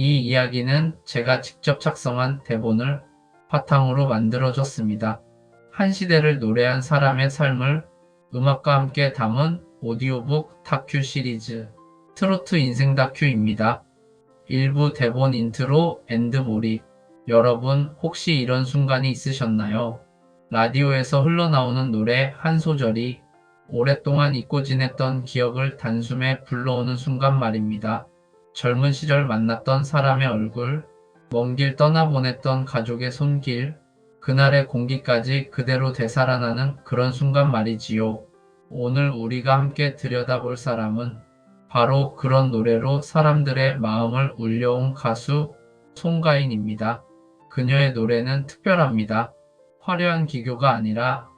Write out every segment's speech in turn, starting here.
이 이야기는 제가 직접 작성한 대본을 바탕으로 만들어졌습니다. 한 시대를 노래한 사람의 삶을 음악과 함께 담은 오디오북 다큐 시리즈 트로트 인생 다큐입니다. 일부 대본 인트로 앤드 몰입. 여러분 혹시 이런 순간이 있으셨나요? 라디오에서 흘러나오는 노래 한 소절이 오랫동안 잊고 지냈던 기억을 단숨에 불러오는 순간 말입니다. 젊은 시절 만났던 사람의 얼굴, 먼 길 떠나보냈던 가족의 손길, 그날의 공기까지 그대로 되살아나는 그런 순간 말이지요. 오늘 우리가 함께 들여다볼 사람은 바로 그런 노래로 사람들의 마음을 울려온 가수 송가인입니다. 그녀의 노래는 특별합니다. 화려한 기교가 아니라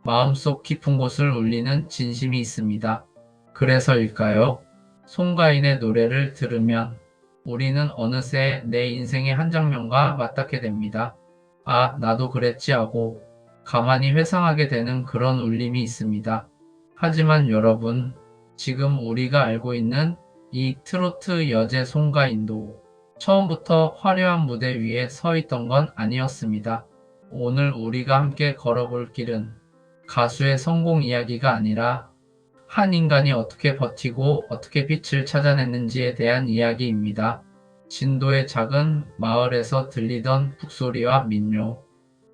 마음속 깊은 곳을 울리는 진심이 있습니다. 그래서일까요? 송가인의 노래를 들으면 우리는 어느새 내 인생의 한 장면과 맞닿게 됩니다. 아, 나도 그랬지 하고 가만히 회상하게 되는 그런 울림이 있습니다. 하지만 여러분, 지금 우리가 알고 있는 이 트로트 여제 송가인도 처음부터 화려한 무대 위에 서 있던 건 아니었습니다. 오늘 우리가 함께 걸어볼 길은 가수의 성공 이야기가 아니라 한 인간이 어떻게 버티고 어떻게 빛을 찾아냈는지에 대한 이야기입니다. 진도의 작은 마을에서 들리던 북소리와 민요,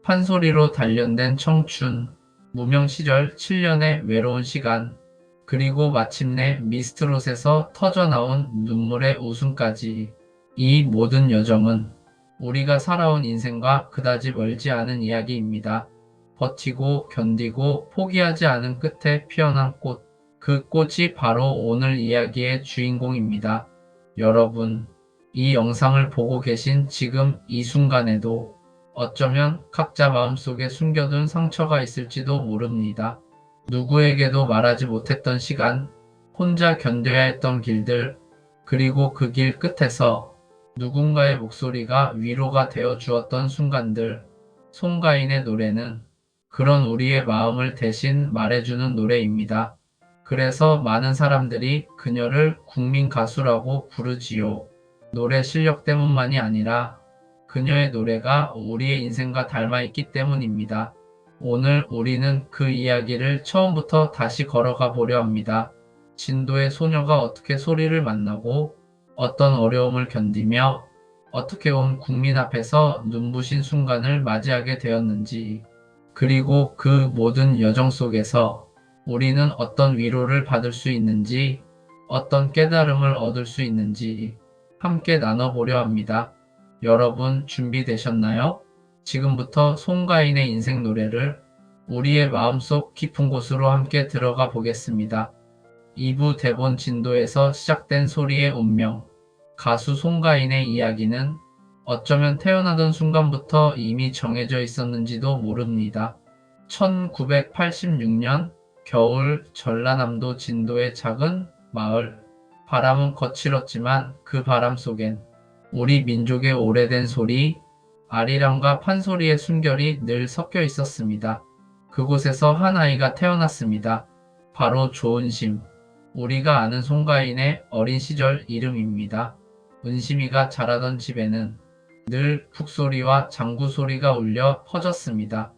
판소리로 단련된 청춘, 무명 시절 7년의 외로운 시간, 그리고 마침내 미스트롯에서 터져나온 눈물의 웃음까지 이 모든 여정은 우리가 살아온 인생과 그다지 멀지 않은 이야기입니다. 버티고 견디고 포기하지 않은 끝에 피어난 꽃. 그 꽃이 바로 오늘 이야기의 주인공입니다. 여러분, 이 영상을 보고 계신 지금 이 순간에도 어쩌면 각자 마음속에 숨겨둔 상처가 있을지도 모릅니다. 누구에게도 말하지 못했던 시간, 혼자 견뎌야 했던 길들, 그리고 그 길 끝에서 누군가의 목소리가 위로가 되어 주었던 순간들. 송가인의 노래는 그런 우리의 마음을 대신 말해주는 노래입니다. 그래서 많은 사람들이 그녀를 국민 가수라고 부르지요. 노래 실력 때문만이 아니라 그녀의 노래가 우리의 인생과 닮아 있기 때문입니다. 오늘 우리는 그 이야기를 처음부터 다시 걸어가 보려 합니다. 진도의 소녀가 어떻게 소리를 만나고 어떤 어려움을 견디며 어떻게 온 국민 앞에서 눈부신 순간을 맞이하게 되었는지, 그리고 그 모든 여정 속에서 우리는 어떤 위로를 받을 수 있는지, 어떤 깨달음을 얻을 수 있는지 함께 나눠보려 합니다. 여러분 준비되셨나요? 지금부터 송가인의 인생 노래를 우리의 마음속 깊은 곳으로 함께 들어가 보겠습니다. 2부 대본 진도에서 시작된 소리의 운명. 가수 송가인의 이야기는 어쩌면 태어나던 순간부터 이미 정해져 있었는지도 모릅니다. 1986년 겨울 전라남도 진도의 작은 마을. 바람은 거칠었지만 그 바람 속엔 우리 민족의 오래된 소리, 아리랑과 판소리의 순결이 늘 섞여 있었습니다. 그곳에서 한 아이가 태어났습니다. 바로 조은심. 우리가 아는 송가인의 어린 시절 이름입니다. 은심이가 자라던 집에는 늘 북소리와 장구 소리가 울려 퍼졌습니다.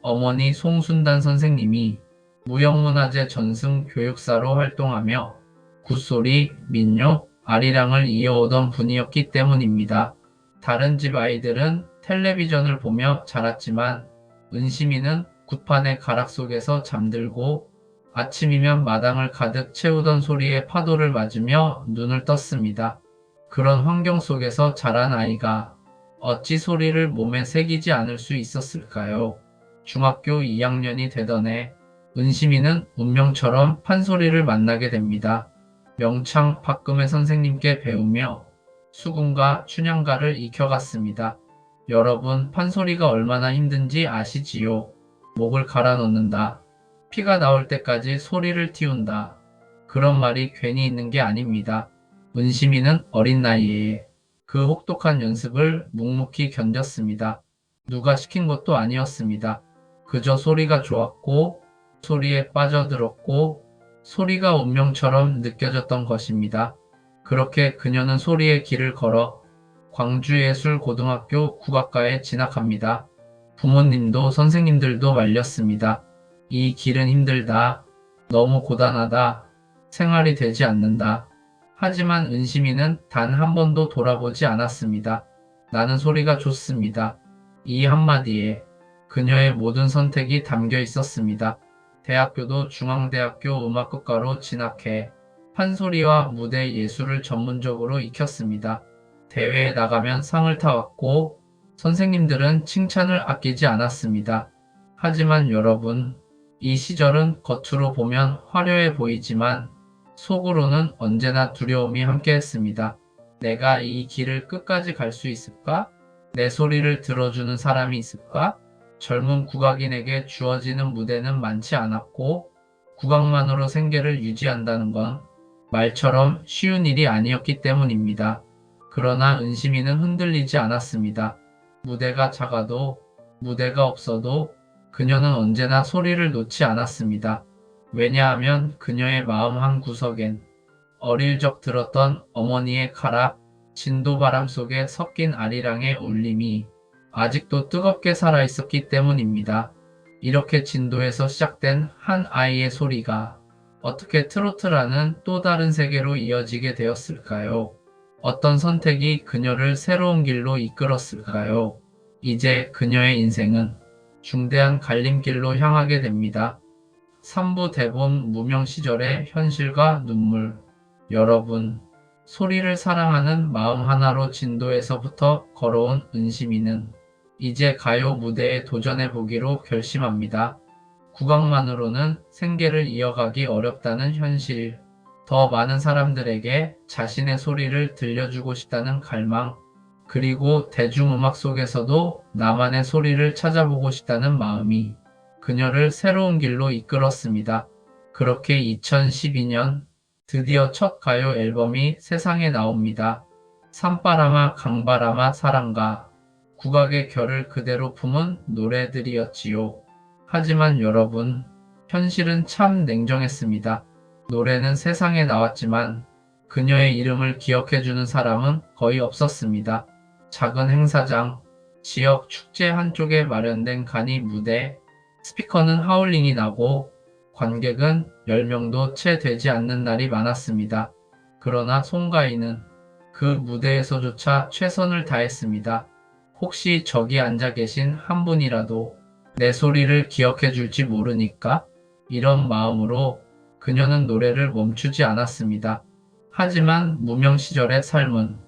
어머니 송순단 선생님이 무형문화재 전승 교육사로 활동하며 굿소리, 민요, 아리랑을 이어오던 분이었기 때문입니다. 다른 집 아이들은 텔레비전을 보며 자랐지만 은심이는 굿판의 가락 속에서 잠들고 아침이면 마당을 가득 채우던 소리에 파도를 맞으며 눈을 떴습니다. 그런 환경 속에서 자란 아이가 어찌 소리를 몸에 새기지 않을 수 있었을까요? 중학교 2학년이 되던 해 은심이는 운명처럼 판소리를 만나게 됩니다. 명창 박금혜 선생님께 배우며 수군과 춘향가를 익혀갔습니다. 여러분, 판소리가 얼마나 힘든지 아시지요? 목을 갈아 넣는다. 피가 나올 때까지 소리를 틔운다. 그런 말이 괜히 있는 게 아닙니다. 은심이는 어린 나이에 그 혹독한 연습을 묵묵히 견뎠습니다. 누가 시킨 것도 아니었습니다. 그저 소리가 좋았고 소리에 빠져들었고 소리가 운명처럼 느껴졌던 것입니다. 그렇게 그녀는 소리의 길을 걸어 광주예술고등학교 국악과에 진학합니다. 부모님도 선생님들도 말렸습니다. 이 길은 힘들다. 너무 고단하다. 생활이 되지 않는다. 하지만 은심이는 단 한 번도 돌아보지 않았습니다. 나는 소리가 좋습니다. 이 한마디에 그녀의 모든 선택이 담겨 있었습니다. 대학교도 중앙대학교 음악학과로 진학해 판소리와 무대 예술을 전문적으로 익혔습니다. 대회에 나가면 상을 타왔고 선생님들은 칭찬을 아끼지 않았습니다. 하지만 여러분, 이 시절은 겉으로 보면 화려해 보이지만 속으로는 언제나 두려움이 함께했습니다. 내가 이 길을 끝까지 갈 수 있을까? 내 소리를 들어주는 사람이 있을까? 젊은 국악인에게 주어지는 무대는 많지 않았고 국악만으로 생계를 유지한다는 건 말처럼 쉬운 일이 아니었기 때문입니다. 그러나 은심이는 흔들리지 않았습니다. 무대가 작아도 무대가 없어도 그녀는 언제나 소리를 놓지 않았습니다. 왜냐하면 그녀의 마음 한 구석엔 어릴 적 들었던 어머니의 가락, 진도바람 속에 섞인 아리랑의 울림이 아직도 뜨겁게 살아있었기 때문입니다. 이렇게 진도에서 시작된 한 아이의 소리가 어떻게 트로트라는 또 다른 세계로 이어지게 되었을까요? 어떤 선택이 그녀를 새로운 길로 이끌었을까요? 이제 그녀의 인생은 중대한 갈림길로 향하게 됩니다. 3부 대본 무명 시절의 현실과 눈물. 여러분, 소리를 사랑하는 마음 하나로 진도에서부터 걸어온 은심이는 이제 가요 무대에 도전해 보기로 결심합니다. 국악만으로는 생계를 이어가기 어렵다는 현실, 더 많은 사람들에게 자신의 소리를 들려주고 싶다는 갈망, 그리고 대중음악 속에서도 나만의 소리를 찾아보고 싶다는 마음이 그녀를 새로운 길로 이끌었습니다. 그렇게 2012년 드디어 첫 가요 앨범이 세상에 나옵니다. 산바람아 강바람아 사랑가, 국악의 결을 그대로 품은 노래들이었지요. 하지만 여러분, 현실은 참 냉정했습니다. 노래는 세상에 나왔지만 그녀의 이름을 기억해주는 사람은 거의 없었습니다. 작은 행사장, 지역 축제 한쪽에 마련된 간이 무대, 스피커는 하울링이 나고 관객은 10명도 채 되지 않는 날이 많았습니다. 그러나 송가인은 그 무대에서조차 최선을 다했습니다. 혹시 저기 앉아 계신 한 분이라도 내 소리를 기억해 줄지 모르니까? 이런 마음으로 그녀는 노래를 멈추지 않았습니다. 하지만 무명 시절의 삶은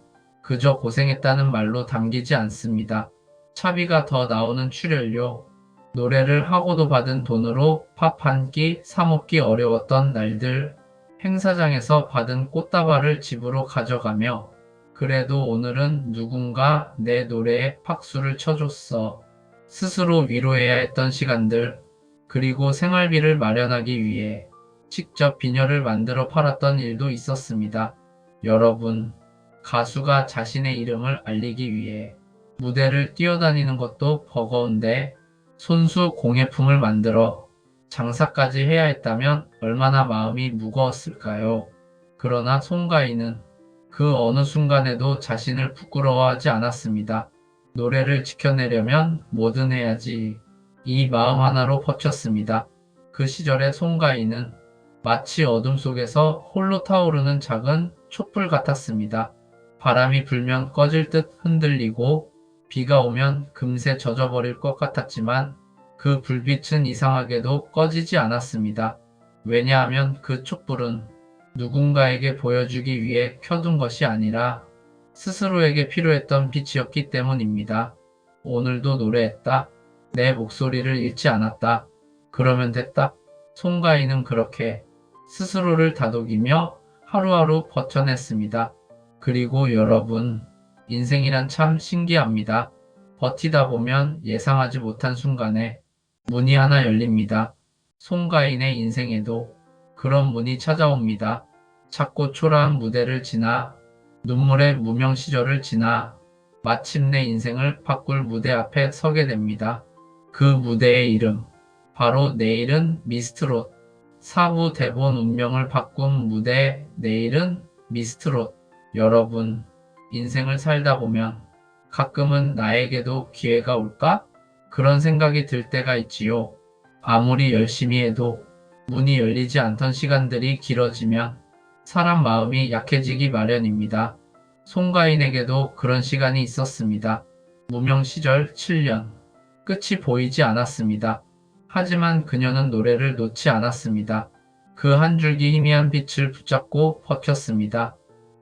그저 고생했다는 말로 담기지 않습니다. 차비가 더 나오는 출연료, 노래를 하고도 받은 돈으로 밥 한 끼 사 먹기 어려웠던 날들, 행사장에서 받은 꽃다발을 집으로 가져가며 그래도 오늘은 누군가 내 노래에 박수를 쳐줬어. 스스로 위로해야 했던 시간들, 그리고 생활비를 마련하기 위해 직접 비녀를 만들어 팔았던 일도 있었습니다. 여러분, 가수가 자신의 이름을 알리기 위해 무대를 뛰어다니는 것도 버거운데 손수 공예품을 만들어 장사까지 해야 했다면 얼마나 마음이 무거웠을까요? 그러나 송가인은 그 어느 순간에도 자신을 부끄러워하지 않았습니다. 노래를 지켜내려면 뭐든 해야지. 이 마음 하나로 버텼습니다. 그 시절의 송가인은 마치 어둠 속에서 홀로 타오르는 작은 촛불 같았습니다. 바람이 불면 꺼질 듯 흔들리고 비가 오면 금세 젖어버릴 것 같았지만 그 불빛은 이상하게도 꺼지지 않았습니다. 왜냐하면 그 촛불은 누군가에게 보여주기 위해 켜둔 것이 아니라 스스로에게 필요했던 빛이었기 때문입니다. 오늘도 노래했다. 내 목소리를 잃지 않았다. 그러면 됐다. 송가인은 그렇게 스스로를 다독이며 하루하루 버텨냈습니다. 그리고 여러분, 인생이란 참 신기합니다. 버티다 보면 예상하지 못한 순간에 문이 하나 열립니다. 송가인의 인생에도 그런 문이 찾아옵니다. 작고 초라한 무대를 지나 눈물의 무명 시절을 지나 마침내 인생을 바꿀 무대 앞에 서게 됩니다. 그 무대의 이름, 바로 내일은 미스트롯. 4부 대본 운명을 바꾼 무대 내일은 미스트롯. 여러분, 인생을 살다 보면 가끔은 나에게도 기회가 올까? 그런 생각이 들 때가 있지요. 아무리 열심히 해도 문이 열리지 않던 시간들이 길어지면 사람 마음이 약해지기 마련입니다. 송가인에게도 그런 시간이 있었습니다. 무명 시절 7년. 끝이 보이지 않았습니다. 하지만 그녀는 노래를 놓지 않았습니다. 그 한 줄기 희미한 빛을 붙잡고 버텼습니다.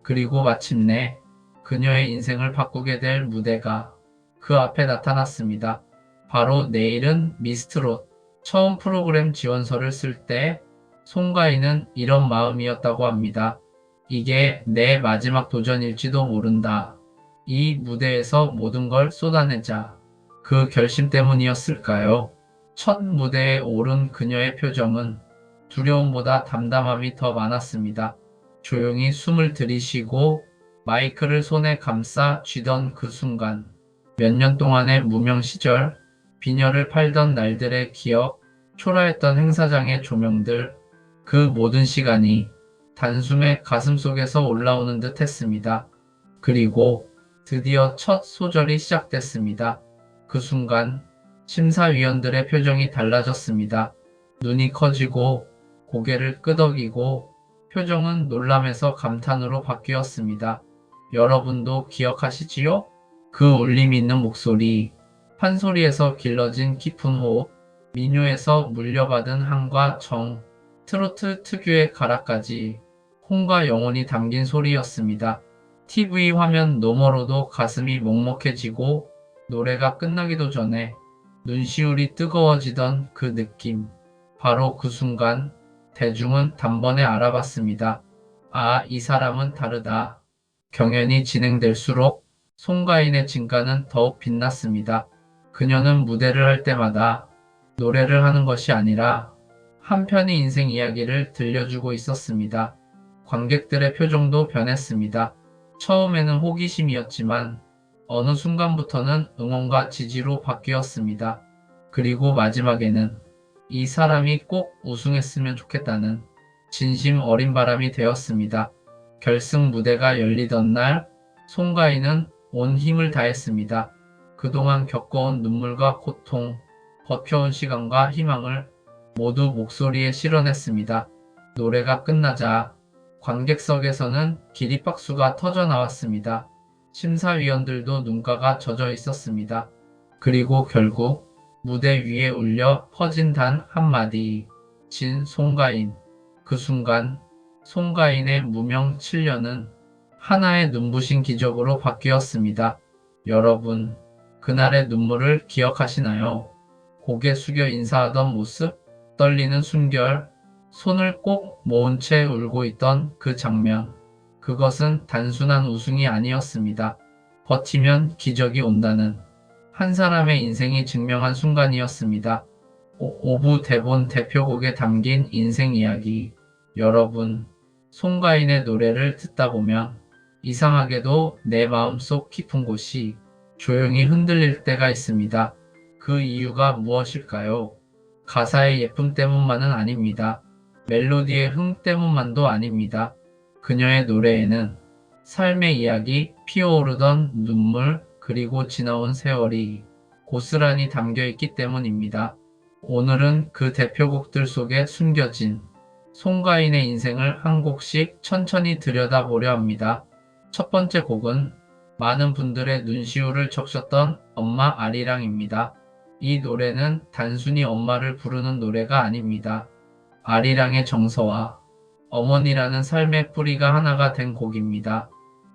그리고 마침내 그녀의 인생을 바꾸게 될 무대가 그 앞에 나타났습니다. 바로 내일은 미스트롯. 처음 프로그램 지원서를 쓸 때 송가인은 이런 마음이었다고 합니다. 이게 내 마지막 도전일지도 모른다. 이 무대에서 모든 걸 쏟아내자. 그 결심 때문이었을까요? 첫 무대에 오른 그녀의 표정은 두려움보다 담담함이 더 많았습니다. 조용히 숨을 들이쉬고 마이크를 손에 감싸 쥐던 그 순간, 몇 년 동안의 무명 시절, 비녀를 팔던 날들의 기억, 초라했던 행사장의 조명들, 그 모든 시간이 단숨에 가슴속에서 올라오는 듯 했습니다. 그리고 드디어 첫 소절이 시작됐습니다. 그 순간 심사위원들의 표정이 달라졌습니다. 눈이 커지고 고개를 끄덕이고 표정은 놀람에서 감탄으로 바뀌었습니다. 여러분도 기억하시지요? 그 울림 있는 목소리, 판소리에서 길러진 깊은 호흡, 민요에서 물려받은 한과 정, 트로트 특유의 가락까지 혼과 영혼이 담긴 소리였습니다. TV 화면 너머로도 가슴이 먹먹해지고 노래가 끝나기도 전에 눈시울이 뜨거워지던 그 느낌. 바로 그 순간 대중은 단번에 알아봤습니다. 아, 이 사람은 다르다. 경연이 진행될수록 송가인의 진가는 더욱 빛났습니다. 그녀는 무대를 할 때마다 노래를 하는 것이 아니라 한편의 인생 이야기를 들려주고 있었습니다. 관객들의 표정도 변했습니다. 처음에는 호기심이었지만 어느 순간부터는 응원과 지지로 바뀌었습니다. 그리고 마지막에는 이 사람이 꼭 우승했으면 좋겠다는 진심 어린 바람이 되었습니다. 결승 무대가 열리던 날, 송가인은 온 힘을 다했습니다. 그동안 겪어온 눈물과 고통, 버텨온 시간과 희망을 모두 목소리에 실어냈습니다. 노래가 끝나자 관객석에서는 기립박수가 터져 나왔습니다. 심사위원들도 눈가가 젖어 있었습니다. 그리고 결국 무대 위에 울려 퍼진 단 한마디. 진 송가인. 그 순간 송가인의 무명 7년은 하나의 눈부신 기적으로 바뀌었습니다. 여러분, 그날의 눈물을 기억하시나요? 고개 숙여 인사하던 모습, 떨리는 숨결, 손을 꼭 모은 채 울고 있던 그 장면. 그것은 단순한 우승이 아니었습니다. 버티면 기적이 온다는 한 사람의 인생이 증명한 순간이었습니다. 오부 대본 대표곡에 담긴 인생 이야기. 여러분, 송가인의 노래를 듣다 보면 이상하게도 내 마음속 깊은 곳이 조용히 흔들릴 때가 있습니다. 그 이유가 무엇일까요? 가사의 예쁨 때문만은 아닙니다. 멜로디의 흥 때문만도 아닙니다. 그녀의 노래에는 삶의 이야기, 피어오르던 눈물, 그리고 지나온 세월이 고스란히 담겨 있기 때문입니다. 오늘은 그 대표곡들 속에 숨겨진 송가인의 인생을 한 곡씩 천천히 들여다보려 합니다. 첫 번째 곡은 많은 분들의 눈시울을 적셨던 엄마 아리랑입니다. 이 노래는 단순히 엄마를 부르는 노래가 아닙니다. 아리랑의 정서와 어머니라는 삶의 뿌리가 하나가 된 곡입니다.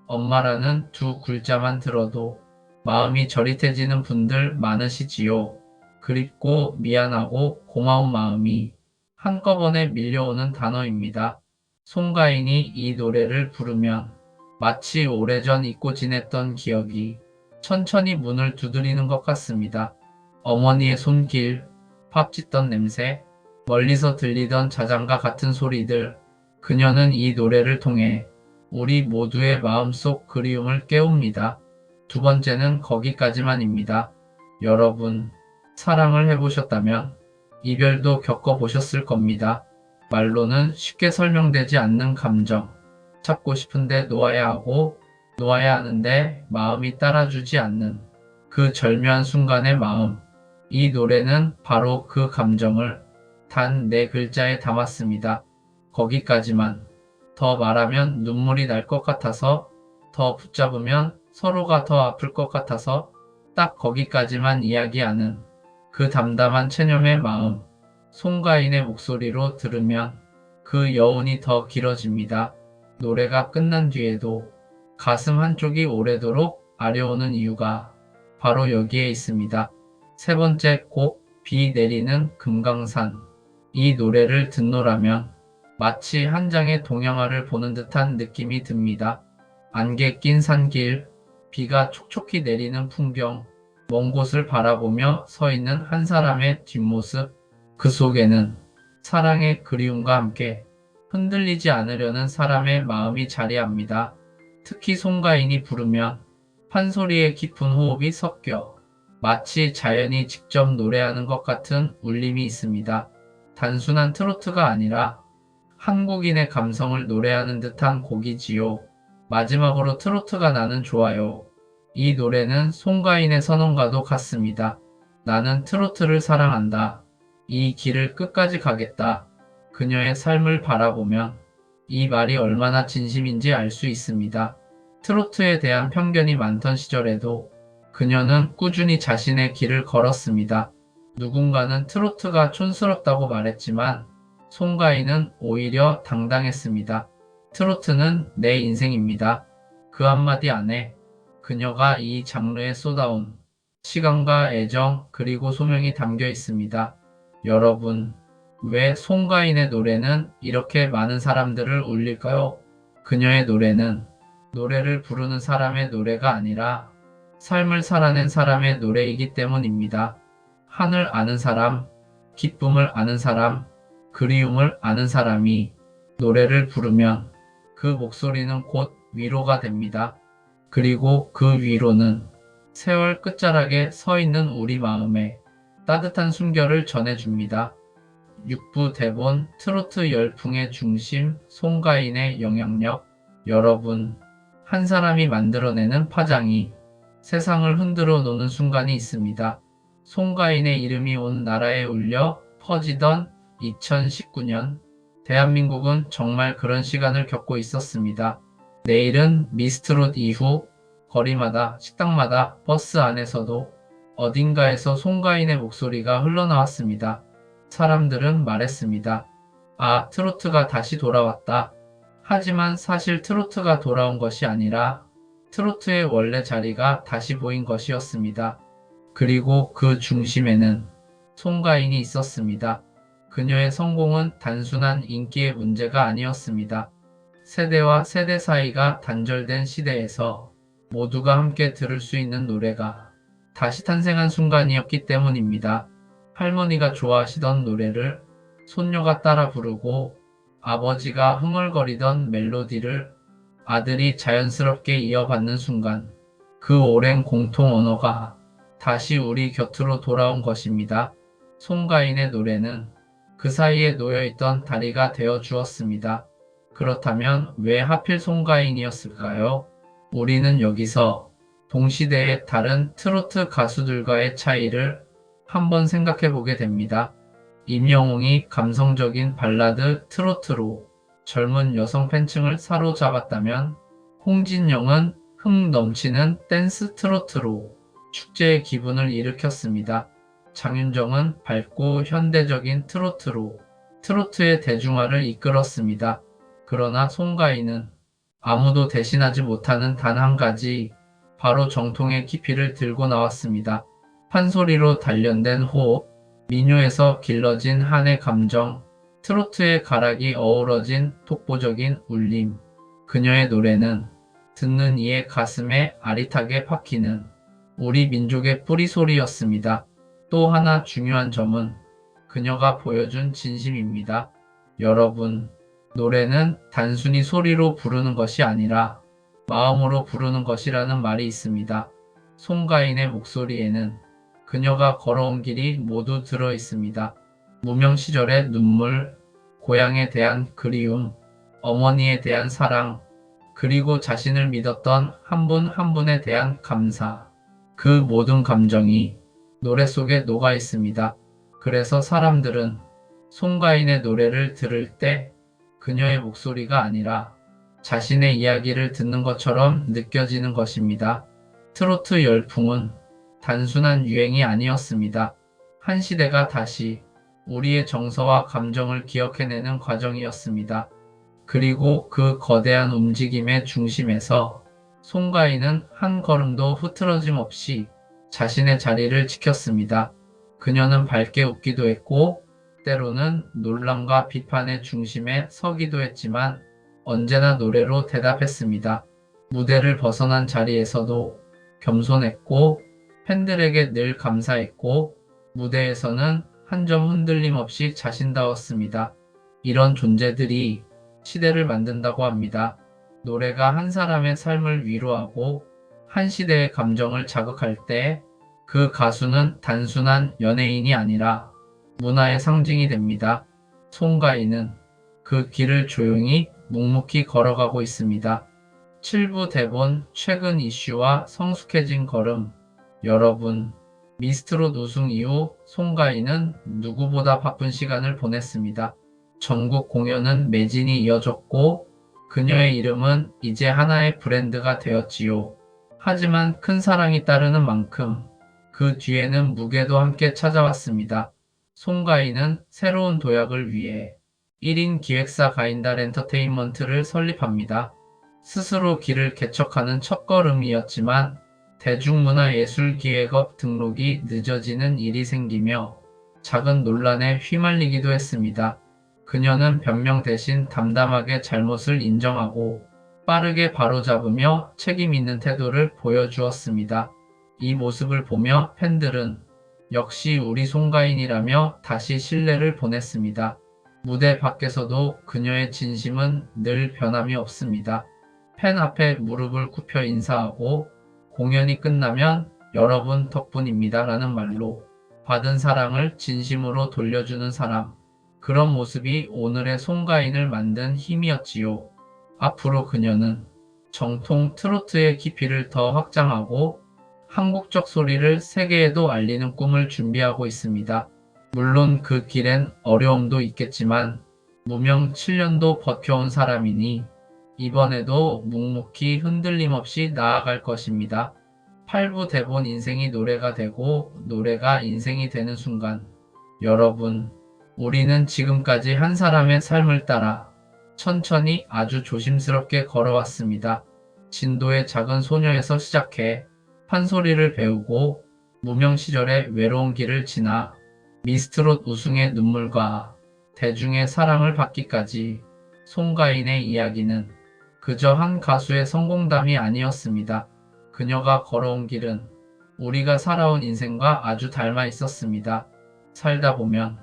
엄마라는 두 글자만 들어도 마음이 저릿해지는 분들 많으시지요. 그립고 미안하고 고마운 마음이 한꺼번에 밀려오는 단어입니다. 송가인이 이 노래를 부르면 마치 오래전 잊고 지냈던 기억이 천천히 문을 두드리는 것 같습니다. 어머니의 손길, 밥 짓던 냄새, 멀리서 들리던 자장가 같은 소리들. 그녀는 이 노래를 통해 우리 모두의 마음속 그리움을 깨웁니다. 두 번째는 거기까지만입니다. 여러분, 사랑을 해보셨다면 이별도 겪어보셨을 겁니다. 말로는 쉽게 설명되지 않는 감정, 찾고 싶은데 놓아야 하고 놓아야 하는데 마음이 따라주지 않는 그 절묘한 순간의 마음. 이 노래는 바로 그 감정을 단 4글자에 담았습니다. 거기까지만. 더 말하면 눈물이 날 것 같아서, 더 붙잡으면 서로가 더 아플 것 같아서, 딱 거기까지만 이야기하는 그 담담한 체념의 마음. 송가인의 목소리로 들으면 그 여운이 더 길어집니다. 노래가 끝난 뒤에도 가슴 한쪽이 오래도록 아려오는 이유가 바로 여기에 있습니다. 세 번째 곡, 비 내리는 금강산. 이 노래를 듣노라면 마치 한 장의 동양화를 보는 듯한 느낌이 듭니다. 안개 낀 산길, 비가 촉촉히 내리는 풍경, 먼 곳을 바라보며 서 있는 한 사람의 뒷모습, 그 속에는 사랑의 그리움과 함께 흔들리지 않으려는 사람의 마음이 자리합니다. 특히 송가인이 부르면 판소리에 깊은 호흡이 섞여 마치 자연이 직접 노래하는 것 같은 울림이 있습니다. 단순한 트로트가 아니라 한국인의 감성을 노래하는 듯한 곡이지요. 마지막으로 트로트가 나는 좋아요. 이 노래는 송가인의 선언과도 같습니다. 나는 트로트를 사랑한다. 이 길을 끝까지 가겠다. 그녀의 삶을 바라보면 이 말이 얼마나 진심인지 알 수 있습니다. 트로트에 대한 편견이 많던 시절에도 그녀는 꾸준히 자신의 길을 걸었습니다. 누군가는 트로트가 촌스럽다고 말했지만 송가인은 오히려 당당했습니다. 트로트는 내 인생입니다. 그 한마디 안에 그녀가 이 장르에 쏟아온 시간과 애정 그리고 소명이 담겨 있습니다. 여러분, 왜 송가인의 노래는 이렇게 많은 사람들을 울릴까요? 그녀의 노래는 노래를 부르는 사람의 노래가 아니라 삶을 살아낸 사람의 노래이기 때문입니다. 하늘 아는 사람, 기쁨을 아는 사람, 그리움을 아는 사람이 노래를 부르면 그 목소리는 곧 위로가 됩니다. 그리고 그 위로는 세월 끝자락에 서 있는 우리 마음에 따뜻한 숨결을 전해줍니다. 6부 대본 트로트 열풍의 중심 송가인의 영향력. 여러분, 한 사람이 만들어내는 파장이 세상을 흔들어 놓는 순간이 있습니다. 송가인의 이름이 온 나라에 울려 퍼지던 2019년, 대한민국은 정말 그런 시간을 겪고 있었습니다. 내일은 미스트롯 이후 거리마다, 식당마다, 버스 안에서도 어딘가에서 송가인의 목소리가 흘러나왔습니다. 사람들은 말했습니다. 아, 트로트가 다시 돌아왔다. 하지만 사실 트로트가 돌아온 것이 아니라 트로트의 원래 자리가 다시 보인 것이었습니다. 그리고 그 중심에는 송가인이 있었습니다. 그녀의 성공은 단순한 인기의 문제가 아니었습니다. 세대와 세대 사이가 단절된 시대에서 모두가 함께 들을 수 있는 노래가 다시 탄생한 순간이었기 때문입니다. 할머니가 좋아하시던 노래를 손녀가 따라 부르고 아버지가 흥얼거리던 멜로디를 아들이 자연스럽게 이어받는 순간 그 오랜 공통 언어가 다시 우리 곁으로 돌아온 것입니다. 송가인의 노래는 그 사이에 놓여있던 다리가 되어 주었습니다. 그렇다면 왜 하필 송가인이었을까요? 우리는 여기서 동시대의 다른 트로트 가수들과의 차이를 한번 생각해 보게 됩니다. 임영웅이 감성적인 발라드 트로트로 젊은 여성 팬층을 사로잡았다면 홍진영은 흥 넘치는 댄스 트로트로 축제의 기분을 일으켰습니다. 장윤정은 밝고 현대적인 트로트로 트로트의 대중화를 이끌었습니다. 그러나 송가인은 아무도 대신하지 못하는 단 한 가지, 바로 정통의 깊이를 들고 나왔습니다. 판소리로 단련된 호흡, 민요에서 길러진 한의 감정, 트로트의 가락이 어우러진 독보적인 울림. 그녀의 노래는 듣는 이의 가슴에 아릿하게 박히는 우리 민족의 뿌리소리였습니다. 또 하나 중요한 점은 그녀가 보여준 진심입니다. 여러분, 노래는 단순히 소리로 부르는 것이 아니라 마음으로 부르는 것이라는 말이 있습니다. 송가인의 목소리에는 그녀가 걸어온 길이 모두 들어 있습니다. 무명 시절의 눈물, 고향에 대한 그리움, 어머니에 대한 사랑, 그리고 자신을 믿었던 한 분 한 분에 대한 감사. 그 모든 감정이 노래 속에 녹아 있습니다. 그래서 사람들은 송가인의 노래를 들을 때 그녀의 목소리가 아니라 자신의 이야기를 듣는 것처럼 느껴지는 것입니다. 트로트 열풍은 단순한 유행이 아니었습니다. 한 시대가 다시 우리의 정서와 감정을 기억해내는 과정이었습니다. 그리고 그 거대한 움직임의 중심에서 송가인은 한 걸음도 흐트러짐 없이 자신의 자리를 지켰습니다. 그녀는 밝게 웃기도 했고 때로는 논란과 비판의 중심에 서기도 했지만 언제나 노래로 대답했습니다. 무대를 벗어난 자리에서도 겸손했고 팬들에게 늘 감사했고 무대에서는 한 점 흔들림 없이 자신다웠습니다. 이런 존재들이 시대를 만든다고 합니다. 노래가 한 사람의 삶을 위로하고 한 시대의 감정을 자극할 때 그 가수는 단순한 연예인이 아니라 문화의 상징이 됩니다. 송가인은 그 길을 조용히 묵묵히 걸어가고 있습니다. 7부 대본 최근 이슈와 성숙해진 걸음. 여러분, 미스트롯 우승 이후 송가인은 누구보다 바쁜 시간을 보냈습니다. 전국 공연은 매진이 이어졌고 그녀의 이름은 이제 하나의 브랜드가 되었지요. 하지만 큰 사랑이 따르는 만큼 그 뒤에는 무게도 함께 찾아왔습니다. 송가인은 새로운 도약을 위해 1인 기획사 가인달 엔터테인먼트를 설립합니다. 스스로 길을 개척하는 첫걸음이었지만 대중문화예술기획업 등록이 늦어지는 일이 생기며 작은 논란에 휘말리기도 했습니다. 그녀는 변명 대신 담담하게 잘못을 인정하고 빠르게 바로잡으며 책임 있는 태도를 보여주었습니다. 이 모습을 보며 팬들은 역시 우리 송가인이라며 다시 신뢰를 보냈습니다. 무대 밖에서도 그녀의 진심은 늘 변함이 없습니다. 팬 앞에 무릎을 굽혀 인사하고 공연이 끝나면 여러분 덕분입니다 라는 말로 받은 사랑을 진심으로 돌려주는 사람. 그런 모습이 오늘의 송가인을 만든 힘이었지요. 앞으로 그녀는 정통 트로트의 깊이를 더 확장하고 한국적 소리를 세계에도 알리는 꿈을 준비하고 있습니다. 물론 그 길엔 어려움도 있겠지만 무명 7년도 버텨온 사람이니 이번에도 묵묵히 흔들림 없이 나아갈 것입니다. 8부 대본 인생이 노래가 되고 노래가 인생이 되는 순간 여러분, 우리는 지금까지 한 사람의 삶을 따라 천천히 아주 조심스럽게 걸어왔습니다. 진도의 작은 소녀에서 시작해 판소리를 배우고 무명 시절의 외로운 길을 지나 미스트롯 우승의 눈물과 대중의 사랑을 받기까지 송가인의 이야기는 그저 한 가수의 성공담이 아니었습니다. 그녀가 걸어온 길은 우리가 살아온 인생과 아주 닮아 있었습니다. 살다 보면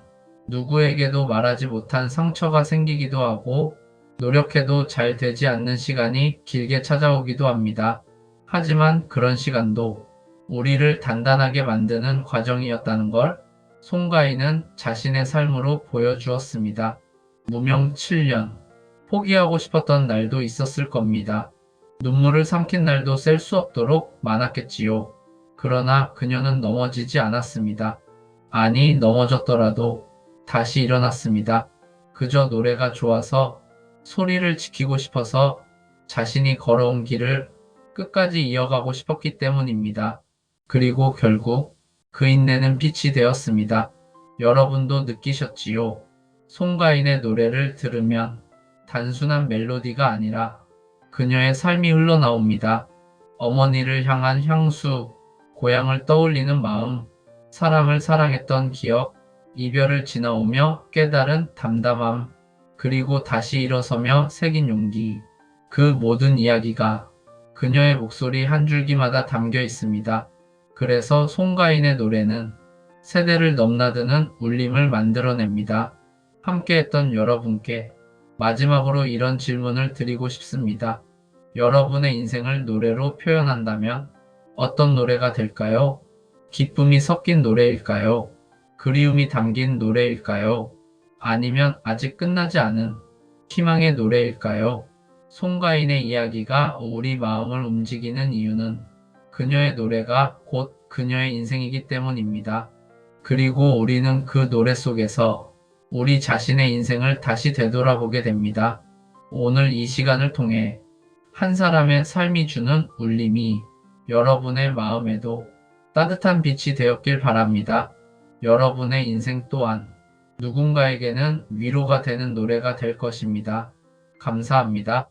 누구에게도 말하지 못한 상처가 생기기도 하고 노력해도 잘 되지 않는 시간이 길게 찾아오기도 합니다. 하지만 그런 시간도 우리를 단단하게 만드는 과정이었다는 걸 송가인은 자신의 삶으로 보여주었습니다. 무명 7년. 포기하고 싶었던 날도 있었을 겁니다. 눈물을 삼킨 날도 셀 수 없도록 많았겠지요. 그러나 그녀는 넘어지지 않았습니다. 아니, 넘어졌더라도 다시 일어났습니다. 그저 노래가 좋아서 소리를 지키고 싶어서 자신이 걸어온 길을 끝까지 이어가고 싶었기 때문입니다. 그리고 결국 그 인내는 빛이 되었습니다. 여러분도 느끼셨지요? 송가인의 노래를 들으면 단순한 멜로디가 아니라 그녀의 삶이 흘러나옵니다. 어머니를 향한 향수, 고향을 떠올리는 마음, 사람을 사랑했던 기억, 이별을 지나오며 깨달은 담담함, 그리고 다시 일어서며 새긴 용기. 그 모든 이야기가 그녀의 목소리 한 줄기마다 담겨 있습니다. 그래서 송가인의 노래는 세대를 넘나드는 울림을 만들어냅니다. 함께했던 여러분께 마지막으로 이런 질문을 드리고 싶습니다. 여러분의 인생을 노래로 표현한다면 어떤 노래가 될까요? 기쁨이 섞인 노래일까요? 그리움이 담긴 노래일까요? 아니면 아직 끝나지 않은 희망의 노래일까요? 송가인의 이야기가 우리 마음을 움직이는 이유는 그녀의 노래가 곧 그녀의 인생이기 때문입니다. 그리고 우리는 그 노래 속에서 우리 자신의 인생을 다시 되돌아보게 됩니다. 오늘 이 시간을 통해 한 사람의 삶이 주는 울림이 여러분의 마음에도 따뜻한 빛이 되었길 바랍니다. 여러분의 인생 또한 누군가에게는 위로가 되는 노래가 될 것입니다. 감사합니다.